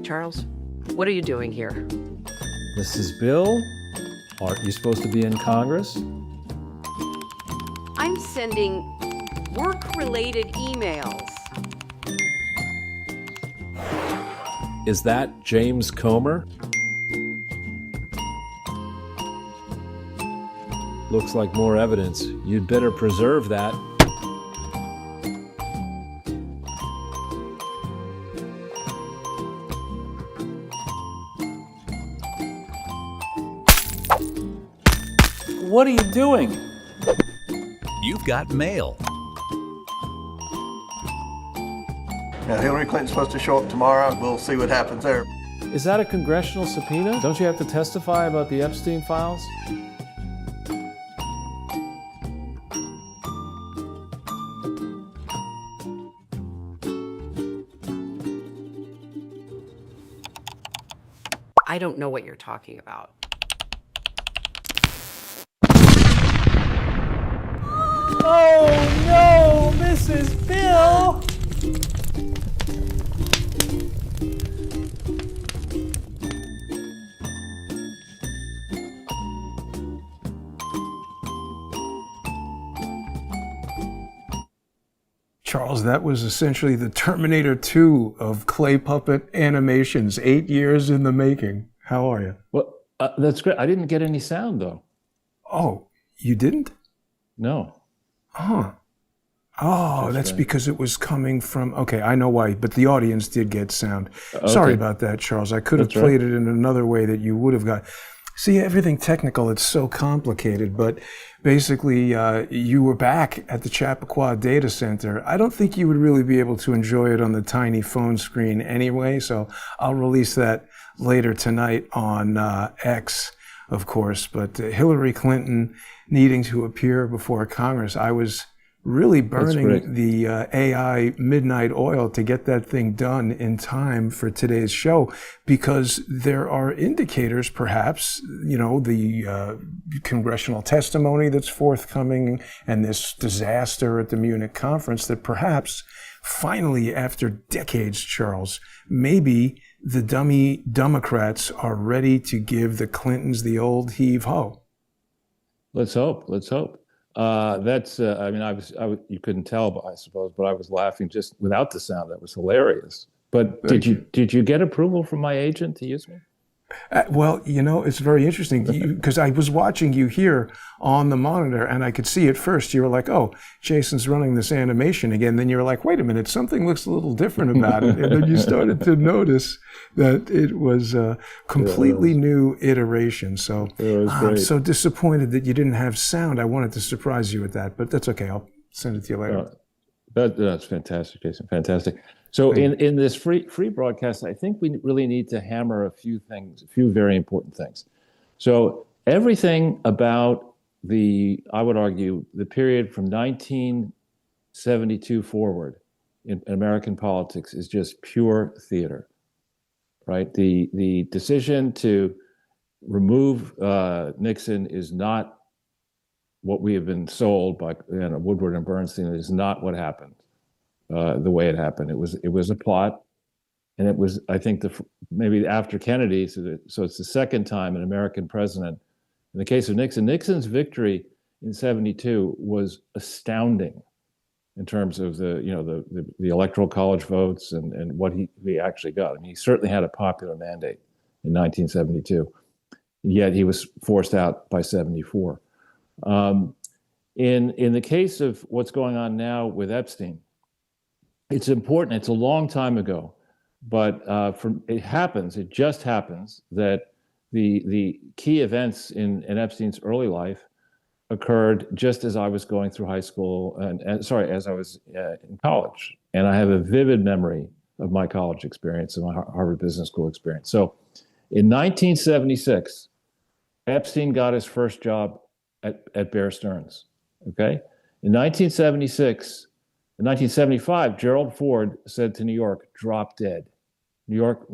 Charles, what are you doing here? This is Bill. Aren't you supposed to be in Congress? I'm sending work-related emails. Is that James Comer? Looks like more evidence. You'd better preserve that. What are you doing? You've got mail. Now, Hillary Clinton's supposed to show up tomorrow. We'll see what happens there. Is that a congressional subpoena? Don't you have to testify about the Epstein files? I don't know what you're talking about. Oh no, Mrs. Bill! Charles, that was essentially the Terminator 2 of clay puppet animations, 8 years in the making. How are you? Well, that's great. I didn't get any sound though. Oh, you didn't? No. Huh. Oh, that's because it was coming from, okay, I know why, but the audience did get sound. Okay. Sorry about that, Charles. I could have played it in another way that you would have got. See, everything technical, it's so complicated, but basically you were back at the Chappaqua Data Center. I don't think you would really be able to enjoy it on the tiny phone screen anyway, so I'll release that later tonight on X, of course. But Hillary Clinton needing to appear before Congress, I was really burning the AI midnight oil to get that thing done in time for today's show, because there are indicators, perhaps, you know, the congressional testimony that's forthcoming and this disaster at the Munich conference, that perhaps finally, after decades, Charles, maybe the dummy Democrats are ready to give the Clintons the old heave-ho. Let's hope. Let's hope. That's. I mean, you couldn't tell, but I suppose. But I was laughing just without the sound. That was hilarious. But did you get approval from my agent to use me? Well, you know, it's very interesting because I was watching you here on the monitor and I could see at first you were like, oh, Jason's running this animation again. Then you were like, wait a minute, something looks a little different about it. And then you started to notice that it was a completely new iteration. So I'm so disappointed that you didn't have sound. I wanted to surprise you with that, but that's okay. I'll send it to you later. That's fantastic, Jason. Fantastic. So in this free broadcast, I think we really need to hammer a few things, a few very important things. So everything about I would argue, the period from 1972 forward in American politics is just pure theater, right? The decision to remove Nixon is not what we have been sold by Woodward and Bernstein. It is not what happened. The way it happened, it was a plot, and it was, I think, maybe after Kennedy. So it's the second time an American president. In the case of Nixon's victory in '72 was astounding in terms of the electoral college votes and what he actually got. I mean, he certainly had a popular mandate in 1972, yet he was forced out by '74. In the case of what's going on now with Epstein, it's important. It's a long time ago, but it just happens that the key events in Epstein's early life occurred just as I was going through high school as I was in college. And I have a vivid memory of my college experience and my Harvard Business School experience. So in 1976, Epstein got his first job at Bear Stearns, okay? In 1975, Gerald Ford said to New York, drop dead. New York,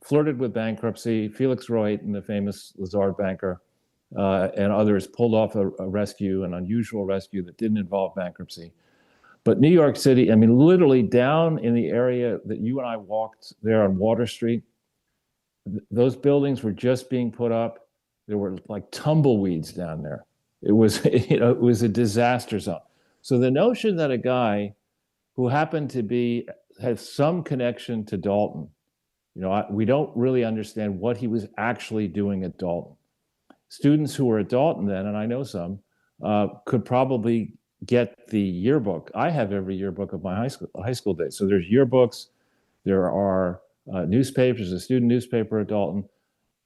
flirted with bankruptcy. Felix Roy, the famous Lazard banker, and others pulled off a rescue, an unusual rescue that didn't involve bankruptcy. But New York City, I mean, literally down in the area that you and I walked there on Water Street, those buildings were just being put up. There were like tumbleweeds down there. It was, it was a disaster zone. So the notion that a guy who happened to have some connection to Dalton, we don't really understand what he was actually doing at Dalton. Students who were at Dalton then, and I know some, could probably get the yearbook. I have every yearbook of my high school days. So there's yearbooks, there are newspapers, a student newspaper at Dalton.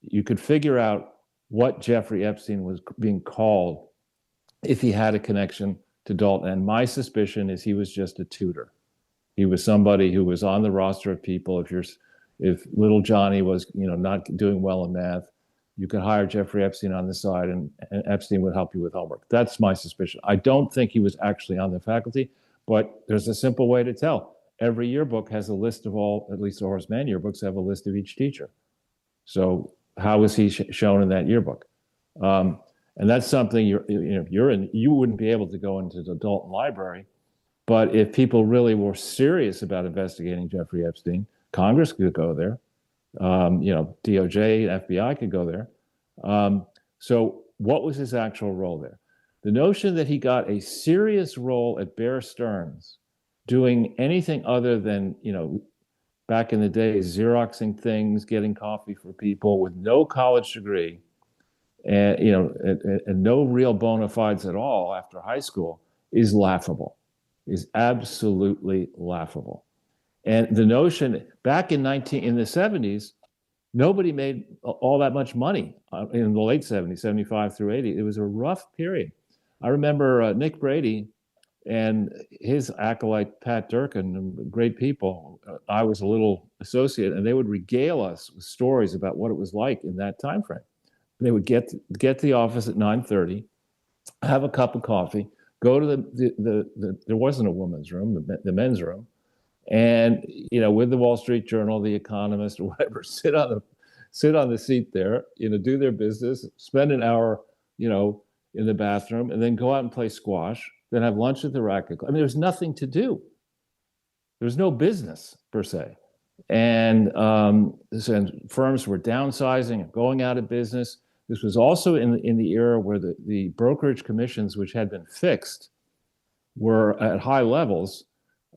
You could figure out what Jeffrey Epstein was being called if he had a connection to Dalton. And my suspicion is he was just a tutor. He was somebody who was on the roster of people. If little Johnny was, not doing well in math, you could hire Jeffrey Epstein on the side, and Epstein would help you with homework. That's my suspicion. I don't think he was actually on the faculty, but there's a simple way to tell. Every yearbook has a list of all, at least the Horace Mann yearbooks have a list of each teacher. So how was he shown in that yearbook? And that's something you wouldn't be able to go into the Dalton Library, but if people really were serious about investigating Jeffrey Epstein, Congress could go there. DOJ, FBI could go there. So what was his actual role there? The notion that he got a serious role at Bear Stearns doing anything other than, back in the day, Xeroxing things, getting coffee for people with no college degree and, and no real bona fides at all after high school is laughable, is absolutely laughable. And the notion back in the 70s, nobody made all that much money in the late 70s, 75 through 80. It was a rough period. I remember Nick Brady and his acolyte, Pat Durkin, great people. I was a little associate, and they would regale us with stories about what it was like in that time frame. They would get to the office at 9:30, have a cup of coffee, go to the there wasn't a women's room, the men's room, and with the Wall Street Journal, the Economist, or whatever, sit on the seat there, do their business, spend an hour, in the bathroom, and then go out and play squash, then have lunch at the racket club. I mean, there's nothing to do. There's no business per se, and firms were downsizing and going out of business. This was also in the era where the brokerage commissions, which had been fixed, were at high levels.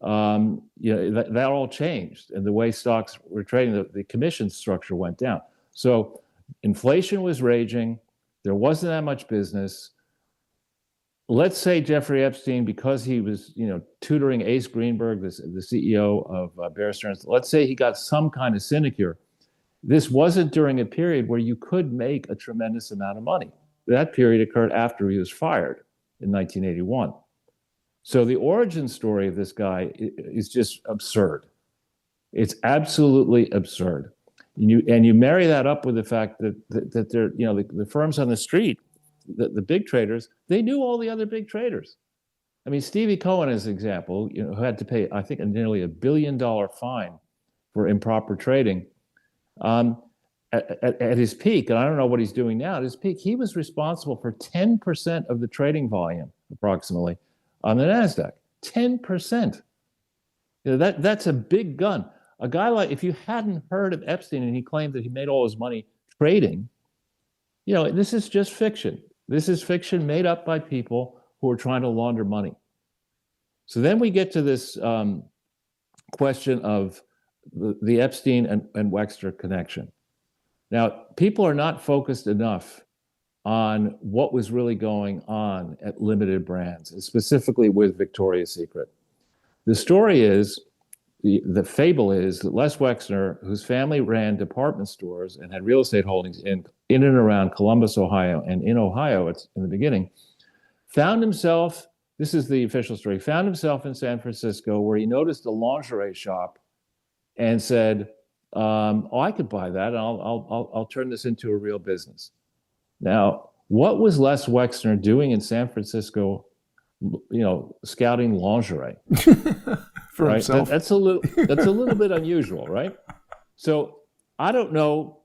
That all changed, and the way stocks were trading, the commission structure went down. So inflation was raging. There wasn't that much business. Let's say Jeffrey Epstein, because he was, tutoring Ace Greenberg, the CEO of Bear Stearns, let's say he got some kind of sinecure. This wasn't during a period where you could make a tremendous amount of money. That period occurred after he was fired in 1981. So the origin story of this guy is just absurd. It's absolutely absurd. And you marry that up with the fact that they're, the firms on the street, the big traders, they knew all the other big traders. I mean, Stevie Cohen, as an example, who had to pay, I think, nearly $1 billion fine for improper trading. At his peak, and I don't know what he's doing now, at his peak, he was responsible for 10% of the trading volume, approximately, on the NASDAQ. 10%. That's a big gun. A guy like, if you hadn't heard of Epstein and he claimed that he made all his money trading, this is just fiction. This is fiction made up by people who are trying to launder money. So then we get to this question of the Epstein and Wexner connection. Now, people are not focused enough on what was really going on at Limited Brands, and specifically with Victoria's Secret. The story is, the fable is that Les Wexner, whose family ran department stores and had real estate holdings in and around Columbus, Ohio, and in Ohio in the beginning, found himself, this is the official story, found himself in San Francisco where he noticed a lingerie shop and said, I could buy that, and I'll turn this into a real business. Now, what was Les Wexner doing in San Francisco, scouting lingerie? For right? himself. That's a little bit unusual, right? So I don't know,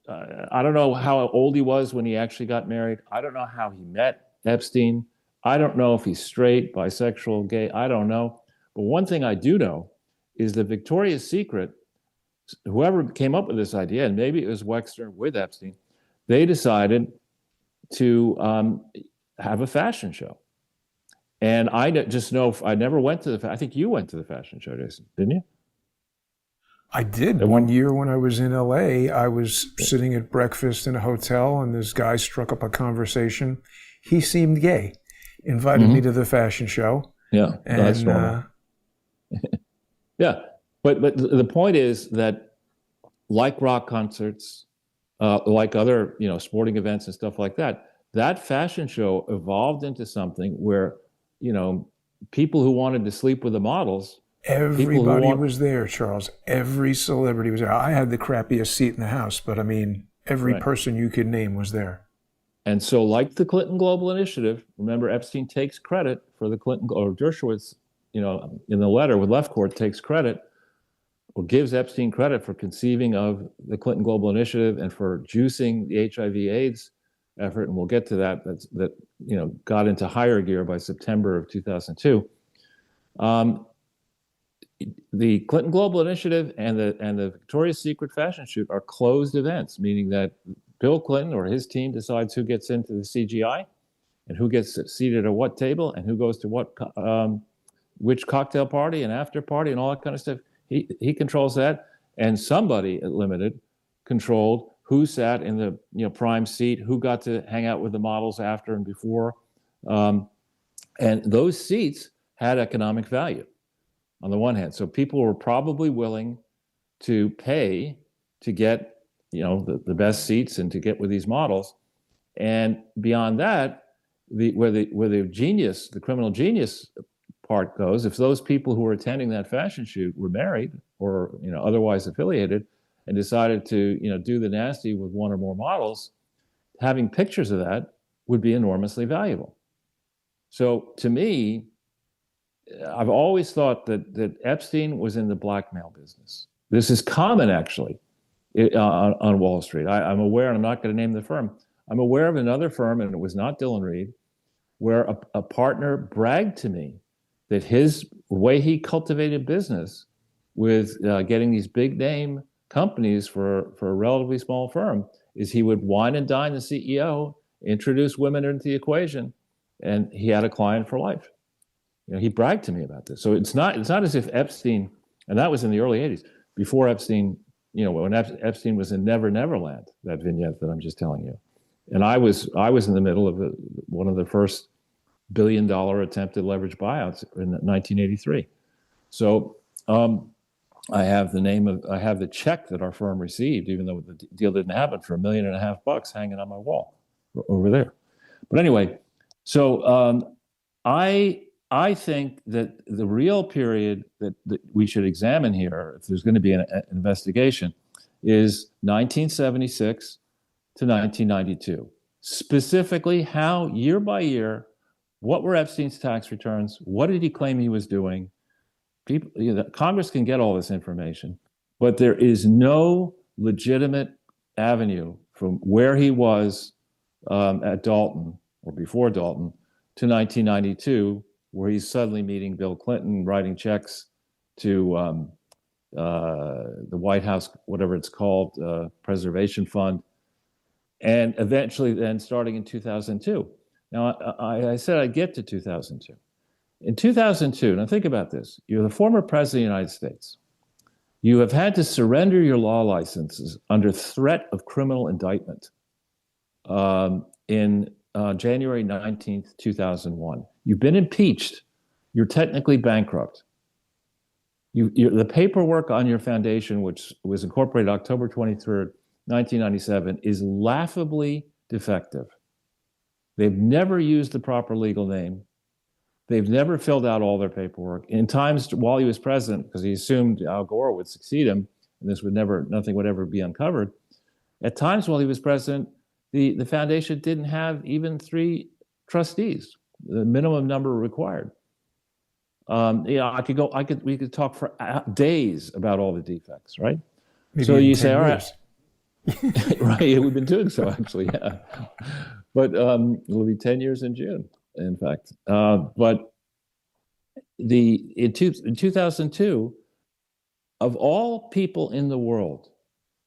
I don't know how old he was when he actually got married. I don't know how he met Epstein. I don't know if he's straight, bisexual, gay. I don't know. But one thing I do know is that Victoria's Secret, whoever came up with this idea, and maybe it was Wexner with Epstein, they decided to have a fashion show. And I just know, I never went to I think you went to the fashion show, Jason, didn't you? I did. One year when I was in LA, I was sitting at breakfast in a hotel, and this guy struck up a conversation. He seemed gay, invited me to the fashion show. Yeah, and that's normal. Yeah, but the point is that, like rock concerts, like other sporting events and stuff like that, that fashion show evolved into something where people who wanted to sleep with the models. Everybody was there, Charles. Every celebrity was there. I had the crappiest seat in the house, but I mean, every person you could name was there. And so, like the Clinton Global Initiative, remember Epstein takes credit for the Clinton, or Dershowitz, in the letter with Left Court takes credit, or gives Epstein credit for conceiving of the Clinton Global Initiative and for juicing the HIV/AIDS effort. And we'll get to that. That got into higher gear by September of 2002. The Clinton Global Initiative and the Victoria's Secret fashion shoot are closed events, meaning that Bill Clinton or his team decides who gets into the CGI and who gets seated at what table and who goes to what which cocktail party and after party and all that kind of stuff. He controls that, and somebody at Limited controlled who sat in the prime seat, who got to hang out with the models after and before, and those seats had economic value. On the one hand, so people were probably willing to pay to get, the best seats and to get with these models. And beyond that, where the genius, the criminal genius part goes, if those people who were attending that fashion shoot were married or otherwise affiliated and decided to do the nasty with one or more models, having pictures of that would be enormously valuable. So to me, I've always thought that Epstein was in the blackmail business. This is common, actually, on Wall Street. I'm aware, and I'm not going to name the firm. I'm aware of another firm, and it was not Dillon Reed, where a partner bragged to me that his way he cultivated business with getting these big name companies for a relatively small firm is he would wine and dine the CEO, introduce women into the equation, and he had a client for life. He bragged to me about this. So it's not as if Epstein, and that was in the early 80s, before Epstein, when Epstein was in Never Never Land, that vignette that I'm just telling you. And I was in the middle of one of the first $1 billion attempted leverage buyouts in 1983. So I have the check that our firm received, even though the deal didn't happen, for $1.5 million hanging on my wall over there. But anyway, so I think that the real period that we should examine here, if there's going to be an investigation, is 1976 to 1992. Specifically, how year by year, what were Epstein's tax returns? What did he claim he was doing? Congress can get all this information, but there is no legitimate avenue from where he was at Dalton or before Dalton to 1992, where he's suddenly meeting Bill Clinton, writing checks to the White House, whatever it's called, Preservation Fund, and eventually then starting in 2002. Now, I said I'd get to 2002. In 2002, now think about this. You're the former president of the United States. You have had to surrender your law licenses under threat of criminal indictment in January 19th, 2001. You've been impeached. You're technically bankrupt. The paperwork on your foundation, which was incorporated October 23rd, 1997, is laughably defective. They've never used the proper legal name. They've never filled out all their paperwork. In times while he was president, because he assumed Al Gore would succeed him, and nothing would ever be uncovered. At times while he was president, the foundation didn't have even 3 trustees, the minimum number required. We could talk for days about all the defects, right? Maybe so you say, all years. right, right, we've been doing so actually, yeah. But it'll be 10 years in June. in fact. But in 2002, of all people in the world,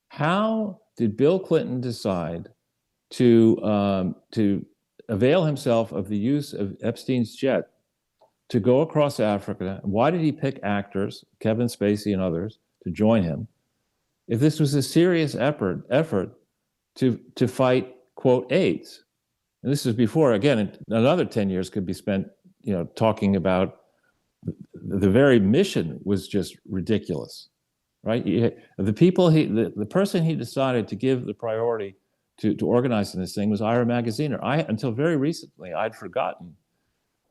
how did Bill Clinton decide to avail himself of the use of Epstein's jet to go across Africa? Why did he pick actors, Kevin Spacey and others, to join him? If this was a serious effort to fight, quote, AIDS. And this is before, again, another 10 years could be spent, talking about the very mission was just ridiculous, right? The person he decided to give the priority to organizing this thing was Ira Magaziner. Until very recently, I'd forgotten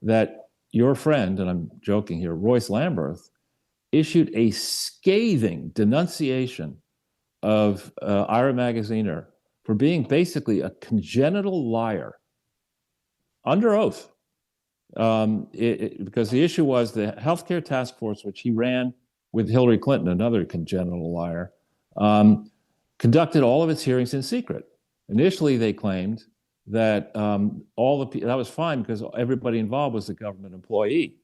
that your friend, and I'm joking here, Royce Lamberth, issued a scathing denunciation of Ira Magaziner for being basically a congenital liar under oath. Because the issue was the healthcare task force, which he ran with Hillary Clinton, another congenital liar, conducted all of its hearings in secret. Initially, they claimed that that was fine because everybody involved was a government employee.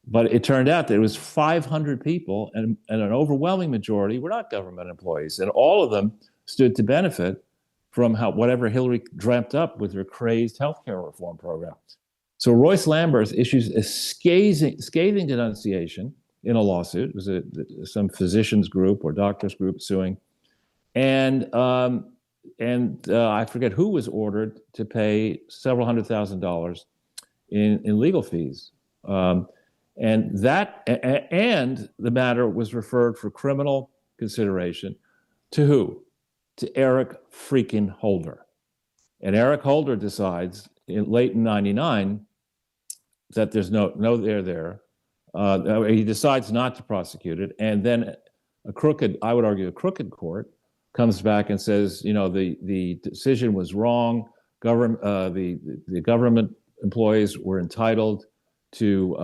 But it turned out that it was 500 people, and an overwhelming majority were not government employees, and all of them stood to benefit from whatever Hillary dreamt up with her crazed healthcare reform program. So Royce Lamberth issues a scathing denunciation in a lawsuit. It was some physicians group or doctors group suing, and I forget who was ordered to pay several $100,000 in legal fees. And the matter was referred for criminal consideration to who? To Eric freaking Holder. And Eric Holder decides late in '99 that there's no there there. He decides not to prosecute it, and then I would argue a crooked court comes back and says, the decision was wrong. The government employees were entitled to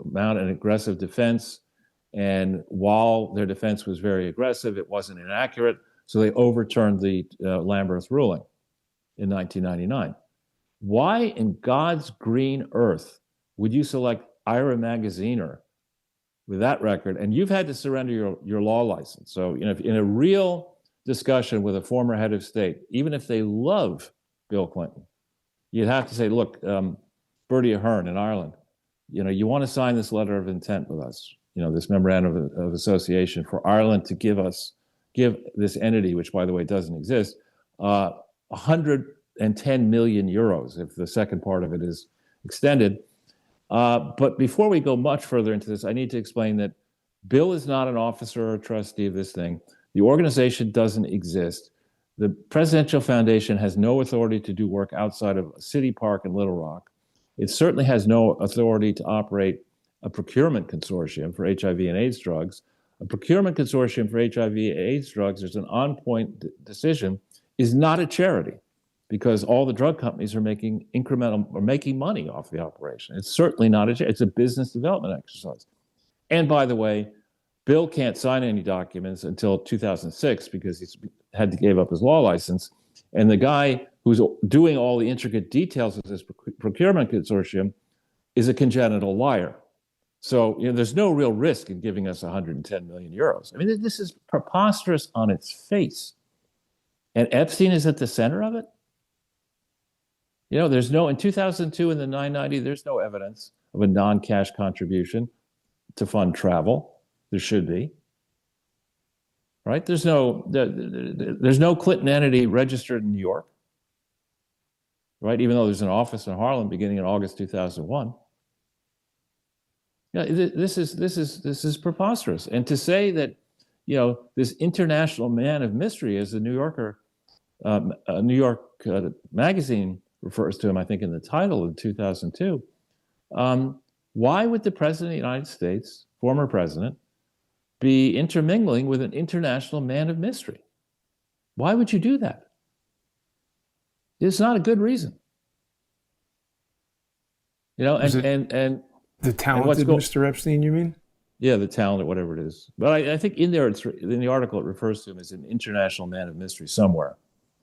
mount an aggressive defense, and while their defense was very aggressive, it wasn't inaccurate. So they overturned the Lamberth ruling in 1999. Why in God's green earth would you select Ira Magaziner with that record? And you've had to surrender your law license. So, if in a real discussion with a former head of state, even if they love Bill Clinton, you'd have to say, look, Bertie Ahern in Ireland, you want to sign this letter of intent with us, this memorandum of association for Ireland to give this entity, which by the way doesn't exist, 110 million euros if the second part of it is extended. But before we go much further into this, I need to explain that Bill is not an officer or a trustee of this thing. The organization doesn't exist. The Presidential Foundation has no authority to do work outside of a city park in Little Rock. It certainly has no authority to operate a procurement consortium for HIV and AIDS drugs. A procurement consortium for HIV and AIDS drugs, there's an on-point decision, is not a charity because all the drug companies are making money off the operation. It's certainly not a charity. It's a business development exercise. And by the way, Bill can't sign any documents until 2006 because he's had to give up his law license. And the guy who's doing all the intricate details of this procurement consortium is a congenital liar. So there's no real risk in giving us 110 million euros. I mean, this is preposterous on its face. And Epstein is at the center of it? There's in 2002 in the 990, there's no evidence of a non-cash contribution to fund travel. There should be. Right? There's no Clinton entity registered in New York. Right? Even though there's an office in Harlem beginning in August 2001. This is preposterous. And to say that, this international man of mystery, as the New York magazine refers to him, I think in the title of 2002, why would the President of the United States, former president, be intermingling with an international man of mystery? Why would you do that? It's not a good reason. And the talented Mr. Epstein, you mean? Yeah, the talented, whatever it is. But I think in the article, it refers to him as an international man of mystery somewhere.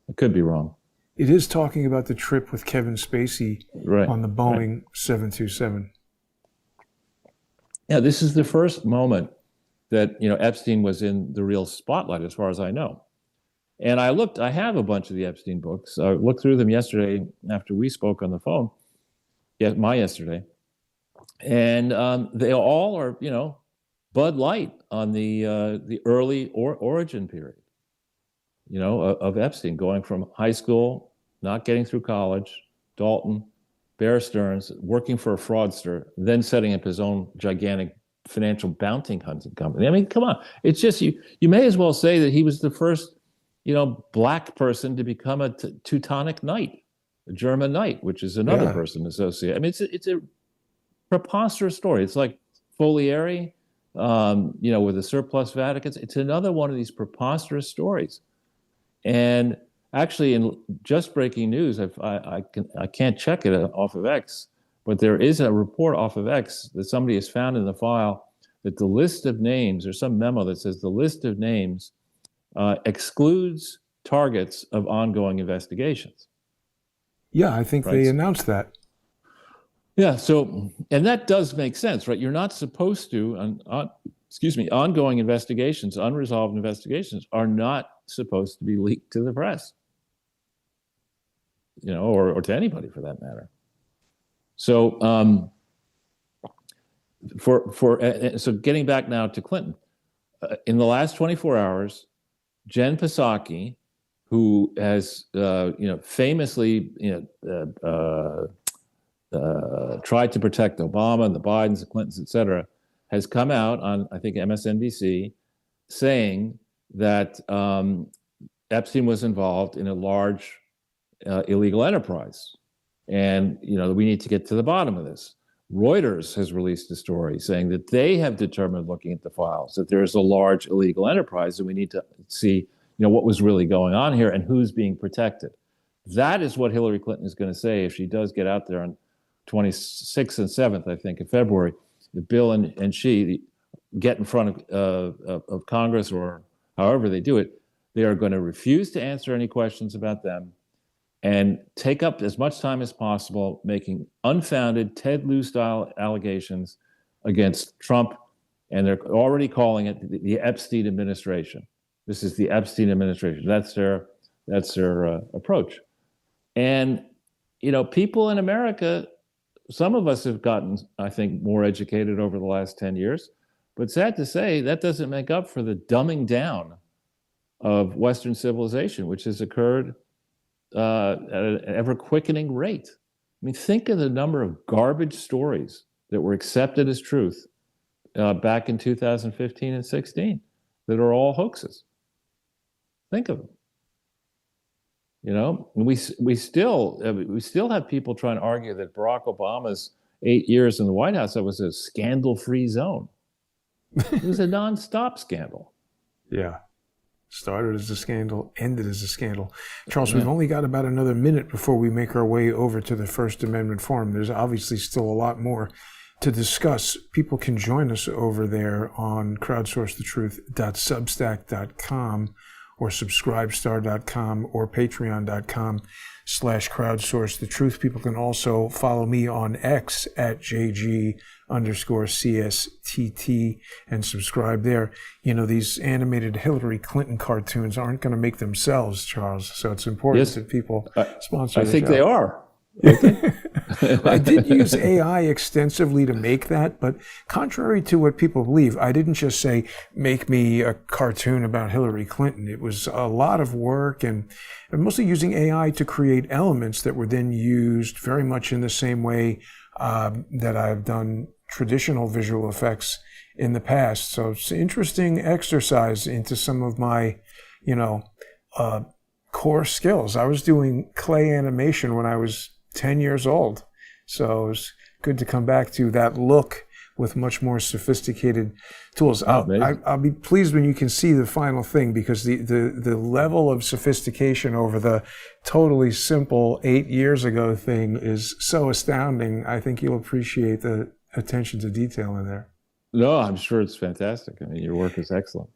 I could be wrong. It is talking about the trip with Kevin Spacey Right. on the Boeing 727. Yeah, this is the first moment that Epstein was in the real spotlight, as far as I know. And I have a bunch of the Epstein books. I looked through them yesterday after we spoke on the phone. Yesterday, and they all are Bud Light on the early origin period. Of Epstein, going from high school, not getting through college, Dalton, Bear Stearns, working for a fraudster, then setting up his own gigantic financial bounty hunting company. I mean, come on. It's just, you may as well say that he was the first, black person to become a Teutonic Knight, a German knight, which is another person associated. I mean, it's a preposterous story. It's like Folieri, with the surplus Vaticans. It's another one of these preposterous stories. And actually, in just breaking news, I can't check it off of X, but there is a report off of X that somebody has found in the file that the list of names, or some memo that says the list of names excludes targets of ongoing investigations. Yeah, I think they announced that. Yeah, so, and that does make sense, right? You're not supposed to, ongoing investigations, unresolved investigations are not supposed to be leaked to the press, or to anybody for that matter. So, so getting back now to Clinton, in the last 24 hours, Jen Psaki, who has, famously, tried to protect Obama and the Bidens, the Clintons, et cetera, has come out on, I think, MSNBC, saying that Epstein was involved in a large illegal enterprise. And, we need to get to the bottom of this. Reuters has released a story saying that they have determined, looking at the files, that there is a large illegal enterprise and we need to see, what was really going on here and who's being protected. That is what Hillary Clinton is going to say if she does get out there on 26th and 7th, I think, of February. If Bill and she get in front of Congress, or however they do it, they are going to refuse to answer any questions about them and take up as much time as possible making unfounded Ted Lieu-style allegations against Trump, and they're already calling it the Epstein administration. This is the Epstein administration. That's their approach. And people in America, some of us have gotten, I think, more educated over the last 10 years, but sad to say, that doesn't make up for the dumbing down of Western civilization, which has occurred at an ever-quickening rate. I mean, think of the number of garbage stories that were accepted as truth back in 2015 and 16 that are all hoaxes. Think of them. We still have people trying to argue that Barack Obama's 8 years in the White House, that was a scandal-free zone. It was a nonstop scandal. Yeah. Started as a scandal, ended as a scandal. Charles, we've only got about another minute before we make our way over to the First Amendment Forum. There's obviously still a lot more to discuss. People can join us over there on crowdsourcethetruth.substack.com or subscribestar.com or patreon.com/crowdsource the truth. People can also follow me on X at JG_CSTT and subscribe there. These animated Hillary Clinton cartoons aren't going to make themselves, Charles. So it's important that people sponsor the show. I think they are. I did use AI extensively to make that, but contrary to what people believe, I didn't just say, make me a cartoon about Hillary Clinton. It was a lot of work, and I'm mostly using AI to create elements that were then used very much in the same way that I've done traditional visual effects in the past. So it's an interesting exercise into some of my, core skills. I was doing clay animation when I was 10 years old. So it was good to come back to that look with much more sophisticated tools. I'll be pleased when you can see the final thing, because the level of sophistication over the totally simple 8 years ago thing is so astounding. I think you'll appreciate the attention to detail in there. No, I'm sure it's fantastic. I mean, your work is excellent.